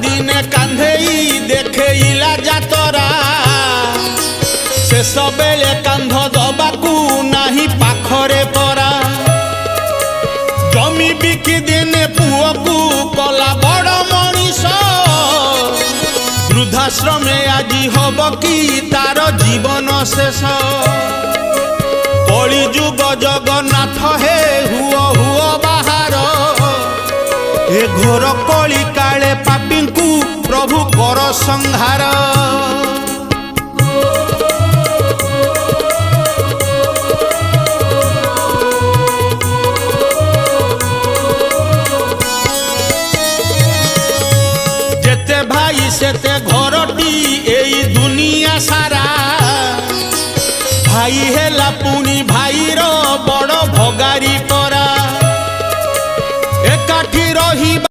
दिने कांधेई देखेइला जातरा शेष बेले कांध दबाकू नाही पाखरे परा जमी बिकी दिने पुओकू कला बड़ मनीष वृद्धाश्रमे आजी हब कि तार जीवन शेष कली जुग जगन्नाथ हे हुओ हुओ बाहर ए घोर कली काले पापींकु प्रभु कर संहार जेते भाई सेते घरटी एई दुनिया सारा भाई हेला पुनी